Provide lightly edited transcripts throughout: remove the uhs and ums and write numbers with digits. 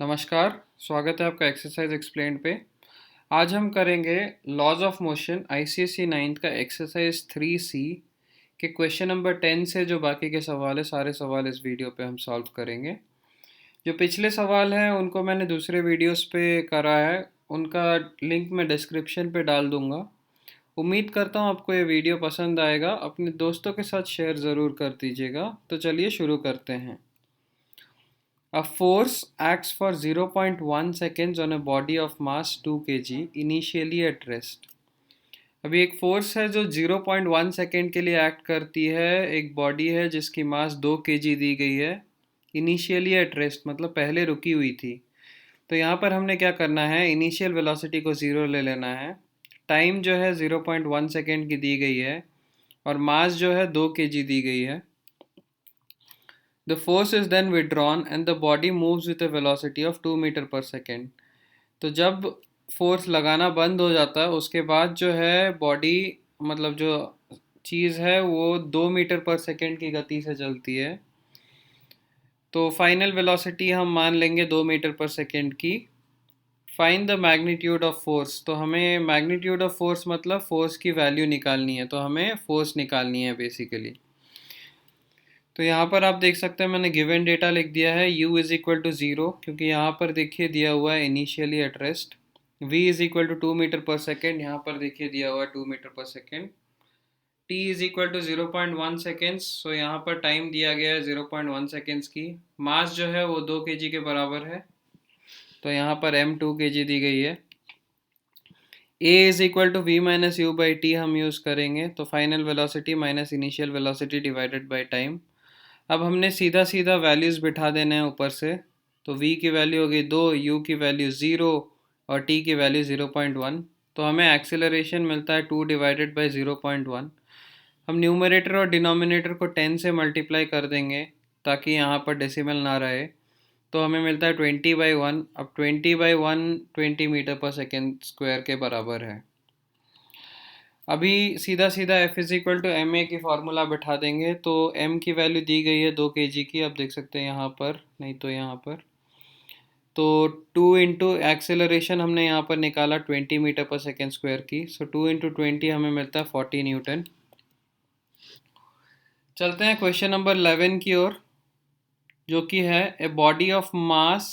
नमस्कार, स्वागत है आपका एक्सरसाइज एक्सप्लेन्ड पे। आज हम करेंगे laws of motion ICSE 9th का एक्सरसाइज 3C के क्वेश्चन नंबर 10 से जो बाकी के सवाल है, सारे सवाल इस वीडियो पे हम सॉल्व करेंगे। जो पिछले सवाल हैं उनको मैंने दूसरे वीडियोस पे करा है, उनका लिंक मैं डिस्क्रिप्शन पे डाल दूँगा। उम्मीद करता हूँ आपको ये वीडियो पसंद आएगा, अपने दोस्तों के साथ शेयर ज़रूर कर दीजिएगा। तो चलिए शुरू करते हैं। A force acts for 0.1 seconds on a body of mass 2 kg initially at rest. अभी एक फोर्स है जो 0.1 सेकेंड के लिए एक्ट करती है, एक बॉडी है जिसकी मास 2 kg दी गई है। इनिशियली एट रेस्ट मतलब पहले रुकी हुई थी। तो यहाँ पर हमने क्या करना है, इनिशियल वेलोसिटी को ज़ीरो ले लेना है। टाइम जो है 0.1 सेकेंड की दी गई है और मास जो है 2 kg दी गई है। The force is then withdrawn and the body moves with a velocity of 2 metre per second. तो जब फोर्स लगाना बंद हो जाता है उसके बाद जो है बॉडी मतलब जो चीज़ है वो 2 मीटर पर सेकेंड की गति से चलती है। तो फाइनल वेलोसिटी हम मान लेंगे 2 मीटर पर सेकेंड की। Find the magnitude of force, तो हमें मैग्नीट्यूड ऑफ फोर्स मतलब फोर्स की वैल्यू निकालनी है, तो हमें फोर्स निकालनी है बेसिकली। तो यहाँ पर आप देख सकते हैं मैंने गिवन डेटा लिख दिया है u इज़ इक्वल टू 0, क्योंकि यहाँ पर देखिए दिया हुआ है initially at rest. v is equal to 2 metre per second, यहाँ पर देखिए दिया हुआ है 2 metre per second. t is equal to 0.1 seconds, so यहाँ पर टाइम दिया गया है 0.1 सेकेंड्स की। मास जो है वो 2 kg के बराबर है, तो यहाँ पर m 2 kg दी गई है। a is equal to v minus u by t हम यूज़ करेंगे, तो final velocity minus initial velocity divided by time. अब हमने सीधा सीधा वैल्यूज़ बिठा देने हैं ऊपर से। तो v की वैल्यू हो गई 2, u की वैल्यू 0 और t की वैल्यू 0.1। तो हमें एक्सेलरेशन मिलता है 2 डिवाइडेड बाई 0.1। हम न्यूमरेटर और डिनोमिनेटर को 10 से मल्टीप्लाई कर देंगे ताकि यहाँ पर डेसिमल ना रहे। तो हमें मिलता है 20/1। अब 20/1 20 मीटर पर सेकेंड स्क्वायर के बराबर है। अभी सीधा सीधा F is equal to M A की फार्मूला बैठा देंगे, तो m की वैल्यू दी गई है 2 kg की, आप देख सकते हैं यहाँ पर, नहीं तो यहाँ पर। तो 2 इंटू एक्सेलरेशन हमने यहाँ पर निकाला 20 मीटर पर सेकेंड स्क्वायर की, सो 2 इंटू 20 हमें मिलता है 40 न्यूटन। चलते हैं क्वेश्चन नंबर 11 की ओर, जो कि है a body of mass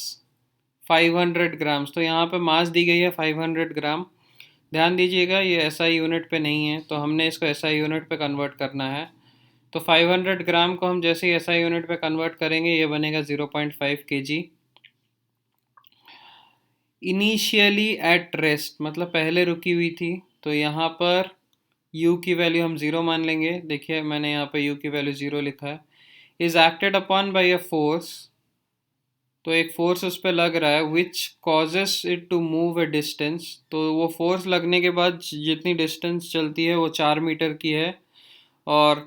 500 grams. तो यहाँ पर मास दी गई है 500 ग्राम। ध्यान दीजिएगा ये एसआई यूनिट पे नहीं है, तो हमने इसको एसआई यूनिट पे कन्वर्ट करना है। तो 500 ग्राम को हम जैसे ही एसआई यूनिट पे कन्वर्ट करेंगे ये बनेगा 0.5 kg। इनिशियली एट रेस्ट मतलब पहले रुकी हुई थी, तो यहाँ पर u की वैल्यू हम 0 मान लेंगे। देखिए मैंने यहाँ पर u की वैल्यू 0 लिखा है। Is acted upon by a force, तो एक फोर्स उस पर लग रहा है which causes it to move a distance. तो वो फोर्स लगने के बाद जितनी डिस्टेंस चलती है वो 4 मीटर की है और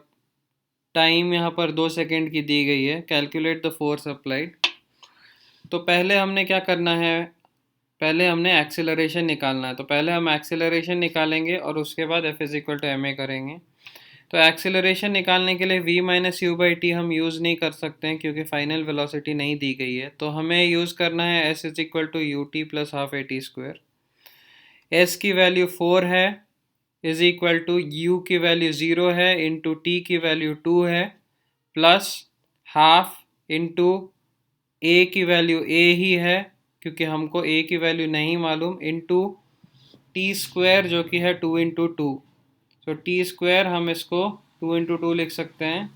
टाइम यहाँ पर 2 सेकेंड की दी गई है। Calculate the force applied. तो पहले हमने क्या करना है, पहले हमने एक्सेलरेशन निकालना है। तो पहले हम एक्सेलरेशन निकालेंगे और उसके बाद F is equal to M A करेंगे। तो एक्सेलरेशन निकालने के लिए v minus u by t हम यूज़ नहीं कर सकते हैं क्योंकि फाइनल वेलोसिटी नहीं दी गई है। तो हमें यूज़ करना है s is equal to u t plus half a t square. s की वैल्यू 4 है, इज इक्वल टू u की वैल्यू 0 है, इंटू t की वैल्यू 2 है, प्लस हाफ इंटू a की वैल्यू a ही है क्योंकि हमको a की वैल्यू नहीं मालूम, इंटू टी स्क्वायर जो कि है 2 इंटू 2। तो टी स्क्वायर हम इसको 2 इंटू 2 लिख सकते हैं।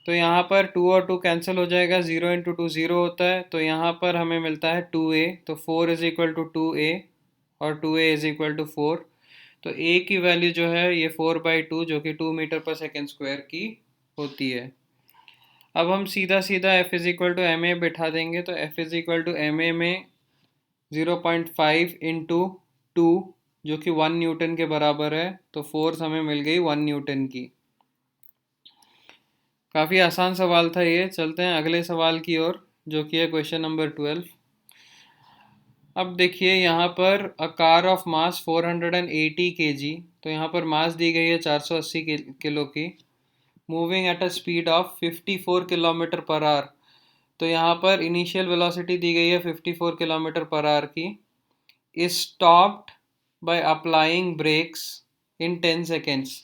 तो यहाँ पर 2 और 2 कैंसिल हो जाएगा, 0 इंटू 2 0 होता है, तो यहाँ पर हमें मिलता है 2a। तो 4 इज़ इक्वल टू 2a और 2a इज़ इक्वल टू 4। तो a की वैल्यू जो है ये 4/2 जो कि 2 मीटर पर सेकेंड स्क्वायर की होती है। अब हम सीधा सीधा F is equal to M A बैठा देंगे। तो F is equal to M A में 0.5 इंटू 2 जो कि 1 न्यूटन के बराबर है, तो फोर्स हमें मिल गई 1 न्यूटन की। काफ़ी आसान सवाल था ये। चलते हैं अगले सवाल की ओर, जो कि है क्वेश्चन नंबर 12। अब देखिए यहाँ पर a car of mass 480 kg, तो यहाँ पर मास दी गई है 480 किलो की, moving at a speed of 54 kilometre per our. तो यहाँ पर इनिशियल वेलोसिटी दी गई है 54 किलोमीटर पर आवर की, is stopped by applying brakes in 10 seconds.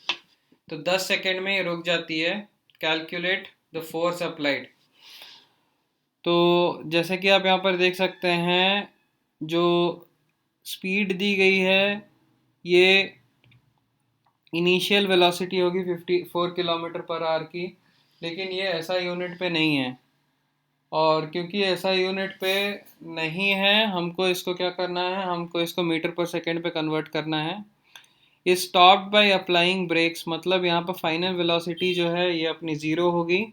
तो 10 सेकेंड में ये रुक जाती है। Calculate the force applied. तो जैसे कि आप यहाँ पर देख सकते हैं, जो स्पीड दी गई है ये इनिशियल वेलोसिटी होगी 54 किलोमीटर पर आवर की, लेकिन ये ऐसा यूनिट पे नहीं है। और क्योंकि ऐसा यूनिट पे नहीं है, हमको इसको क्या करना है, हमको इसको मीटर पर सेकेंड पे कन्वर्ट करना है। Is stopped by applying brakes, मतलब यहाँ पर फाइनल वेलोसिटी जो है ये अपनी ज़ीरो होगी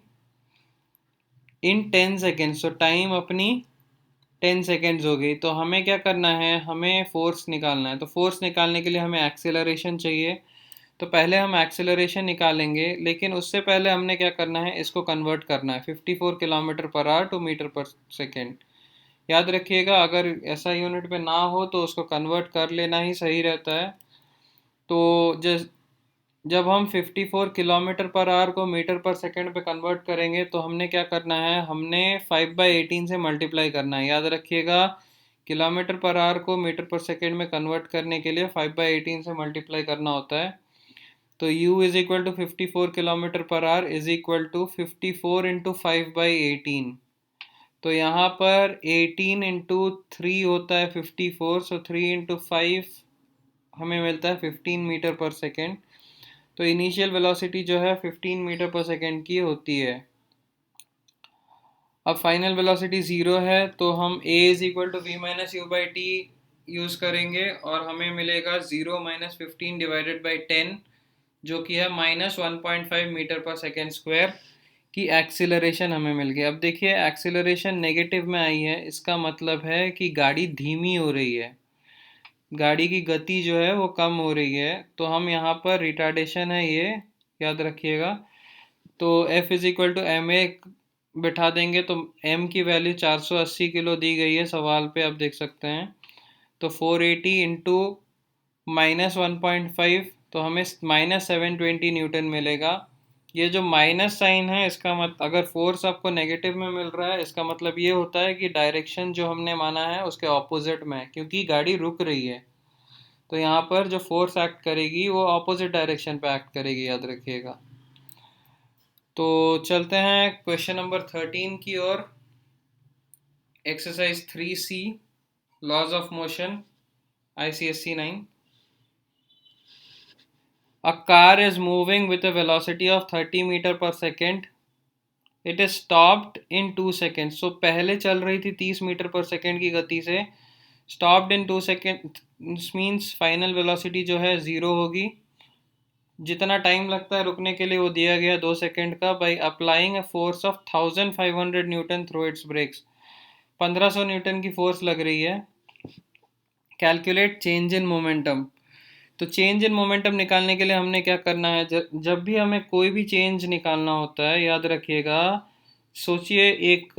इन 10 सेकेंड्स। तो टाइम अपनी 10 सेकेंड्स हो गई। तो हमें क्या करना है, हमें फोर्स निकालना है। तो फोर्स निकालने के लिए हमें एक्सेलरेशन चाहिए। तो पहले हम एक्सेलरेशन निकालेंगे, लेकिन उससे पहले हमने क्या करना है, इसको कन्वर्ट करना है 54 kilometre per hour to metre per second. याद रखिएगा, अगर ऐसा यूनिट पे ना हो तो उसको कन्वर्ट कर लेना ही सही रहता है। तो जब हम 54 किलोमीटर पर आवर को मीटर पर सेकेंड पे कन्वर्ट करेंगे तो हमने क्या करना है, हमने 5/18 से मल्टीप्लाई करना है। याद रखिएगा, किलोमीटर पर आवर को मीटर पर सेकेंड में कन्वर्ट करने के लिए 5/18 से मल्टीप्लाई करना होता है। तो u is equal to 54 kilometre per hour is equal to 54 into 5/18। तो यहाँ पर 18 इंटू 3 होता है 54, सो 3 इंटू 5 हमें मिलता है 15 मीटर पर सेकेंड। तो इनिशियल वेलोसिटी जो है 15 मीटर पर सेकेंड की होती है। अब फाइनल वेलोसिटी ज़ीरो है, तो हम a is equal to V minus u by t use करेंगे और हमें मिलेगा 0 माइनस 15 डिवाइडेड बाई 10, जो कि है -1.5 मीटर पर सेकेंड स्क्वायर की एक्सीलरेशन हमें मिल गई। अब देखिए, एक्सीलरेशन नेगेटिव में आई है, इसका मतलब है कि गाड़ी धीमी हो रही है, गाड़ी की गति जो है वो कम हो रही है। तो हम यहाँ पर रिटार्डेशन है ये याद रखिएगा। तो F is equal to M A बिठा देंगे, तो m की वैल्यू 480 किलो दी गई है सवाल पे, आप देख सकते हैं। तो 480 इंटू -1.5, तो हमें -720 न्यूटन मिलेगा। ये जो माइनस साइन है, इसका अगर फोर्स आपको नेगेटिव में मिल रहा है, इसका मतलब ये होता है कि डायरेक्शन जो हमने माना है उसके ऑपोजिट में है, क्योंकि गाड़ी रुक रही है। तो यहाँ पर जो फोर्स एक्ट करेगी वो ऑपोजिट डायरेक्शन पे एक्ट करेगी, याद रखिएगा। तो चलते हैं क्वेश्चन नंबर 13 की ओर। Exercise 3C, laws of motion, ICSE 9। A car is moving with a velocity of 30 metre per second. It is stopped in 2 second. So पहले चल रही थी 30 मीटर पर सेकेंड की गति से, stopped in 2 second means final velocity जो है zero होगी। जितना टाइम लगता है रुकने के लिए वो दिया गया 2 सेकेंड का, by applying a force of 1500 newton through its brakes. 1500 newton की फोर्स लग रही है। Calculate change in momentum. तो चेंज इन मोमेंटम निकालने के लिए हमने क्या करना है, जब भी हमें कोई भी चेंज निकालना होता है, याद रखिएगा, सोचिए एक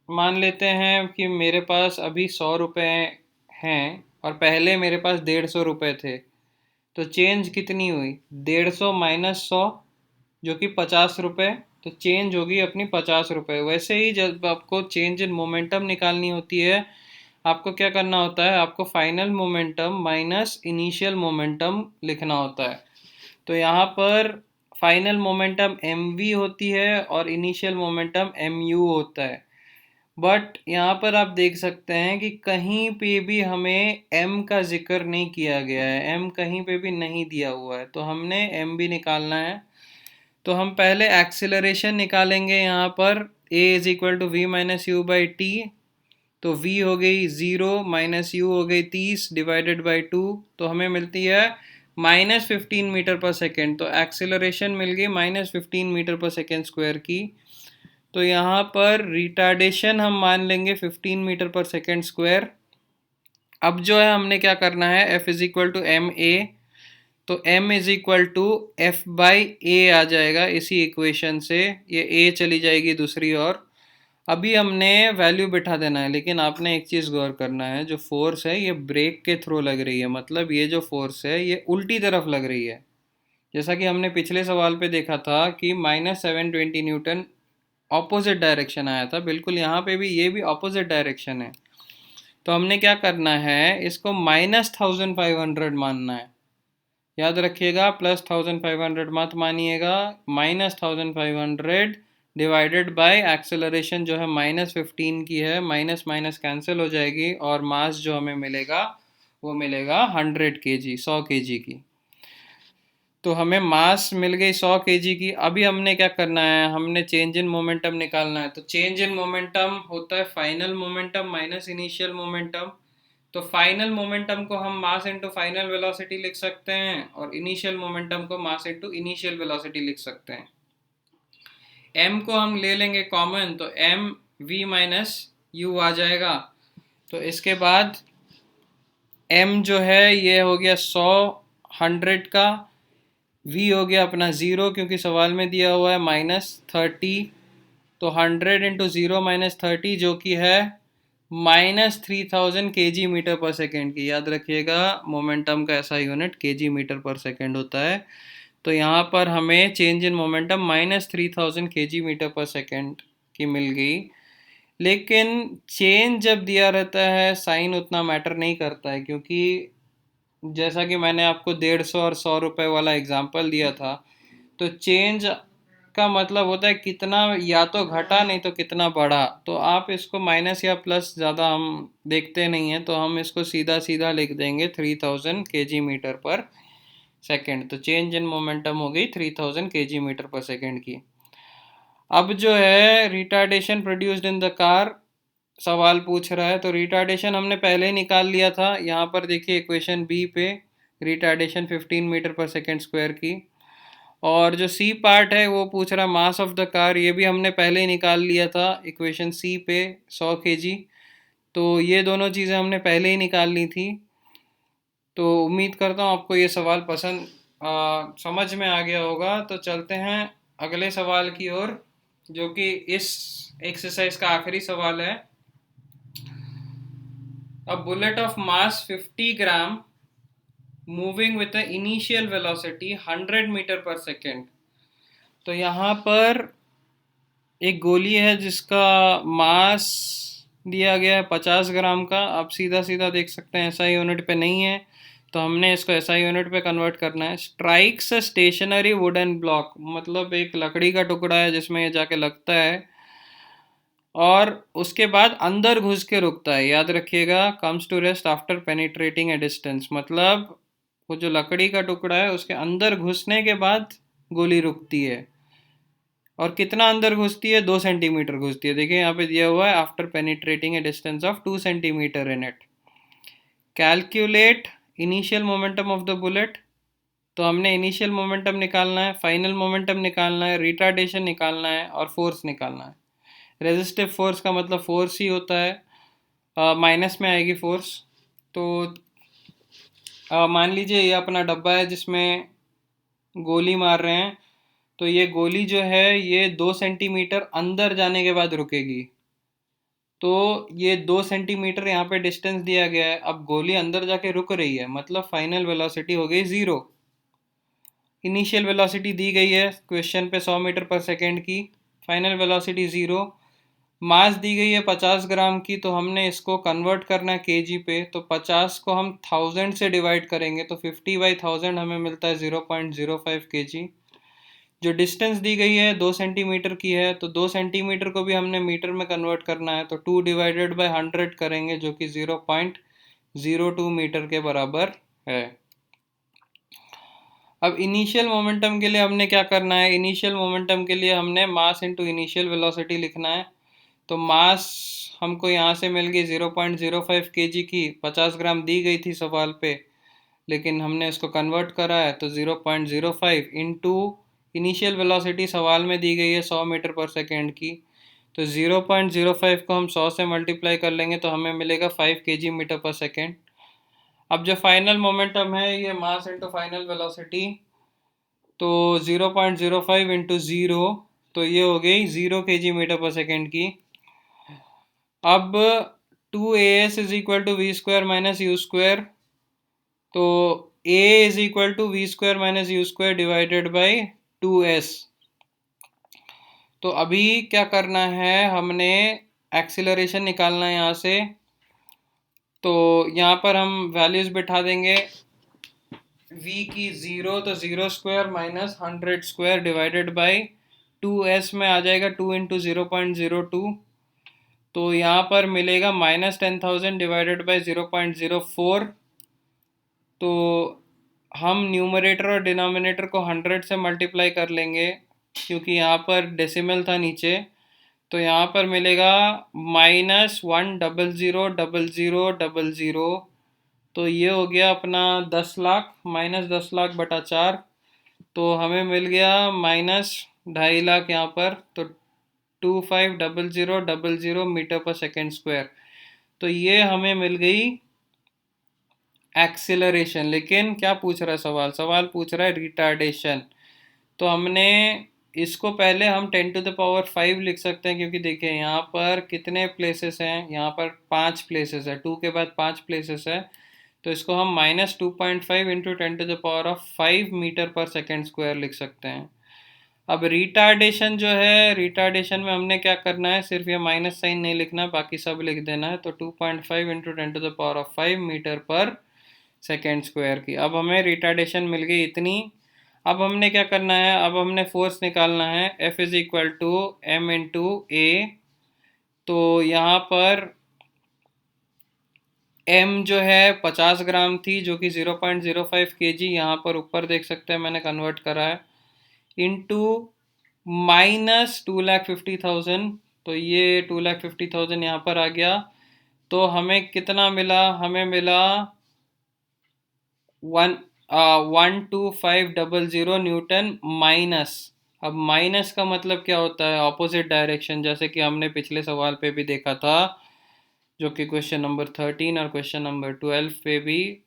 मान लेते हैं कि मेरे पास अभी 100 रुपये हैं और पहले मेरे पास 150 रुपये थे। तो चेंज कितनी हुई, 150 माइनस 100 जो कि 50 रुपये। तो चेंज होगी अपनी 50 रुपये। वैसे ही जब आपको चेंज इन मोमेंटम निकालनी होती है, आपको क्या करना होता है, आपको final momentum minus initial momentum लिखना होता है। तो यहाँ पर फाइनल मोमेंटम mv होती है और इनिशियल मोमेंटम mu होता है। बट यहाँ पर आप देख सकते हैं कि कहीं पे भी हमें m का जिक्र नहीं किया गया है, m कहीं पे भी नहीं दिया हुआ है, तो हमने m भी निकालना है। तो हम पहले एक्सीलरेशन निकालेंगे। यहाँ पर a is equal to V minus u by t. तो v हो गई 0 माइनस u हो गई 30 डिवाइडेड बाई 2, तो हमें मिलती है -15 मीटर पर सेकेंड। तो एक्सीलरेशन मिल गई -15 मीटर पर सेकेंड स्क्वायर की। तो यहाँ पर रिटार्डेशन हम मान लेंगे 15 मीटर पर सेकेंड स्क्वायर। अब जो है हमने क्या करना है, F is equal to M A. तो m is equal to F by A आ जाएगा इसी इक्वेशन से, ये a चली जाएगी दूसरी ओर। अभी हमने वैल्यू बिठा देना है, लेकिन आपने एक चीज़ गौर करना है, जो फोर्स है ये ब्रेक के थ्रू लग रही है, मतलब ये जो फोर्स है ये उल्टी तरफ लग रही है। जैसा कि हमने पिछले सवाल पे देखा था कि -720 न्यूटन ऑपोजिट डायरेक्शन आया था, बिल्कुल यहाँ पे भी ये भी ऑपोजिट डायरेक्शन है। तो हमने क्या करना है, इसको -1500 मानना है। याद रखिएगा, +1500 मत मानिएगा, -1500 डिवाइडेड बाय एक्सेलरेशन जो है -15 की है, माइनस माइनस कैंसिल हो जाएगी और मास जो हमें मिलेगा वो मिलेगा 100 kg, 100 kg की। तो हमें मास मिल गई 100 kg की। अभी हमने क्या करना है, हमने चेंज इन मोमेंटम निकालना है। तो चेंज इन मोमेंटम होता है final momentum minus initial momentum. तो फाइनल मोमेंटम को हम मास इंटू फाइनल वेलोसिटी लिख सकते हैं और इनिशियल मोमेंटम को मास इंटू इनिशियल वेलोसिटी लिख सकते हैं। m को हम ले लेंगे कॉमन, तो m v माइनस यू आ जाएगा। तो इसके बाद m जो है ये हो गया 100, 100 का, v हो गया अपना 0 क्योंकि सवाल में दिया हुआ है -30। तो 100 इंटू 0 -30 जो कि है -3000 kg मीटर पर सेकेंड की। याद रखिएगा मोमेंटम का ऐसा unit kg metre per second होता है। तो यहाँ पर हमें change in momentum -3000 kg metre per second की मिल गई। लेकिन चेंज जब दिया रहता है साइन उतना मैटर नहीं करता है, क्योंकि जैसा कि मैंने आपको 150 और 100 रुपये वाला एग्जांपल दिया था, तो चेंज का मतलब होता है कितना या तो घटा नहीं तो कितना बढ़ा। तो आप इसको माइनस या प्लस ज़्यादा हम देखते नहीं हैं, तो हम इसको सीधा सीधा लिख देंगे 3000 kg मीटर पर सेकेंड। तो चेंज इन मोमेंटम हो गई 3000 kg मीटर पर सेकेंड की। अब जो है retardation produced in the car सवाल पूछ रहा है, तो रिटार्डेशन हमने पहले ही निकाल लिया था। यहाँ पर देखिए इक्वेशन बी पे retardation 15 metre per second square की। और जो सी पार्ट है वो पूछ रहा है मास ऑफ द कार, ये भी हमने पहले ही निकाल लिया था इक्वेशन सी पे 100 kg। तो ये दोनों चीज़ें हमने पहले ही निकाल ली थी। तो उम्मीद करता हूँ आपको ये सवाल पसंद समझ में आ गया होगा। तो चलते हैं अगले सवाल की ओर, जो कि इस एक्सरसाइज का आखिरी सवाल है। A bullet of mass 50 gram moving with the initial velocity 100 metre per second. तो यहाँ पर एक गोली है जिसका मास दिया गया है 50 ग्राम का। आप सीधा सीधा देख सकते हैं SI यूनिट पे नहीं है, तो हमने इसको SI यूनिट पे कन्वर्ट करना है। Strikes a stationary wooden block, मतलब एक लकड़ी का टुकड़ा है जिसमें ये जाके लगता है और उसके बाद अंदर घुस के रुकता है। याद रखिएगा, comes to rest after penetrating a distance, मतलब वो जो लकड़ी का टुकड़ा है उसके अंदर घुसने के बाद गोली रुकती है। और कितना अंदर घुसती है, 2 सेंटीमीटर घुसती है। देखिए यहाँ पे दिया हुआ है after penetrating a distance of 2 centimetre in it. Calculate initial momentum of the bullet. तो हमने इनिशियल मोमेंटम निकालना है, फाइनल मोमेंटम निकालना है, रिटार्डेशन निकालना है और फोर्स निकालना है। रेजिस्टिव फोर्स का मतलब फोर्स ही होता है, माइनस में आएगी फोर्स। तो मान लीजिए ये अपना डब्बा है जिसमें गोली मार रहे हैं। तो ये गोली जो है ये 2 सेंटीमीटर अंदर जाने के बाद रुकेगी। तो ये 2 सेंटीमीटर यहाँ पे डिस्टेंस दिया गया है, अब गोली अंदर जाके रुक रही है, मतलब फाइनल वेलोसिटी हो गई 0। इनिशियल वेलोसिटी दी गई है क्वेश्चन पे 100 मीटर पर सेकेंड की, फाइनल वेलोसिटी 0। मास दी गई है 50 ग्राम की, तो हमने इसको कन्वर्ट करना है केजी पे। तो 50 को हम 1000 से डिवाइड करेंगे, तो 50/1000 हमें मिलता है 0.05 kg। जो डिस्टेंस दी गई है 2 सेंटीमीटर की है, तो 2 सेंटीमीटर को भी हमने मीटर में कन्वर्ट करना है। तो 2 डिवाइडेड बाई 100 करेंगे, जो कि 0.02 मीटर के बराबर है। अब इनिशियल मोमेंटम के लिए हमने क्या करना है, इनिशियल मोमेंटम के लिए हमने मास इंटू इनिशियल वेलोसिटी लिखना है। तो मास हमको यहाँ से मिल गई 0.05 kg की, 50 ग्राम दी गई थी सवाल पे, लेकिन हमने इसको कन्वर्ट करा है। तो 0.05 इंटू इनिशियल वेलोसिटी सवाल में दी गई है 100 मीटर पर सेकेंड की। तो 0.05 को हम 100 से मल्टीप्लाई कर लेंगे तो हमें मिलेगा 5 kg मीटर पर सेकेंड। अब जो फाइनल मोमेंटम है ये मास इंटू फाइनल वेलोसिटी, तो 0.05 इंटू 0, तो ये हो गई 0 kg मीटर पर सेकेंड की। अब 2as is equal to v square minus u square. तो a is equal to v square minus u square divided by 2s। तो अभी क्या करना है, हमने एक्सीलरेशन निकालना है यहाँ से। तो यहाँ पर हम वैल्यूज़ बिठा देंगे v की 0, तो 0² माइनस 100² डिवाइडेड बाई 2s में आ जाएगा 2 इंटू 0.02। तो यहाँ पर मिलेगा -10,000 डिवाइडेड बाई 0.04। तो हम न्यूमरेटर और डिनोमिनेटर को 100 से मल्टीप्लाई कर लेंगे क्योंकि यहाँ पर डेसिमल था नीचे। तो यहाँ पर मिलेगा -100,000,000,000। तो ये हो गया अपना 10 लाख, -10 लाख/4। तो हमें मिल गया -2.5 लाख यहाँ पर। तो 25,000,000 मीटर पर सेकेंड स्क्वायर। तो ये हमें मिल गई एक्सीलरेशन। लेकिन क्या पूछ रहा है सवाल, सवाल पूछ रहा है रिटार्डेशन। तो हमने इसको पहले हम 10⁵ लिख सकते हैं क्योंकि देखिए यहाँ पर कितने प्लेसेस हैं, यहाँ पर 5 प्लेसेस है, 2 के बाद 5 प्लेसेस है। तो इसको हम -2.5 into 10⁵ metre per second square लिख सकते हैं। अब रिटार्डेशन जो है, रिटार्डेशन में हमने क्या करना है, सिर्फ ये माइनस साइन नहीं लिखना, बाकी सब लिख देना है। तो 2.5 into 10⁵ metre per second square की। अब हमें रिटार्डेशन मिल गई इतनी। अब हमने क्या करना है, अब हमने फोर्स निकालना है F is equal to m into A. तो यहाँ पर m जो है 50 ग्राम थी, जो कि 0.05 kg, यहाँ पर ऊपर देख सकते हैं मैंने कन्वर्ट करा है, इंटू -2,50,000। तो ये 2,50,000 यहाँ पर आ गया। तो हमें कितना मिला, हमें मिला 12500 न्यूटन माइनस। अब माइनस का मतलब क्या होता है, ऑपोजिट डायरेक्शन, जैसे कि हमने पिछले सवाल पे भी देखा था, जो कि क्वेश्चन नंबर 13 और क्वेश्चन नंबर 12 पे भी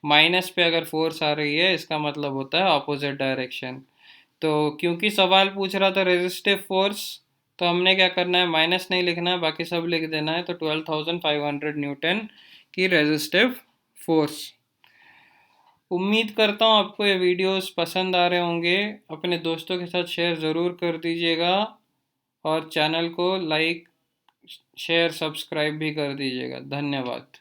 माइनस पे अगर फोर्स आ रही है, इसका मतलब होता है ऑपोजिट डायरेक्शन। तो क्योंकि सवाल पूछ रहा था रेजिस्टिव फोर्स, तो हमने क्या करना है, माइनस नहीं लिखना है, बाकी सब लिख देना है। तो 12,500 न्यूटन की रेजिस्टिव फोर्स। उम्मीद करता हूँ आपको ये वीडियोस पसंद आ रहे होंगे। अपने दोस्तों के साथ शेयर ज़रूर कर दीजिएगा और चैनल को लाइक, शेयर, सब्सक्राइब भी कर दीजिएगा। धन्यवाद।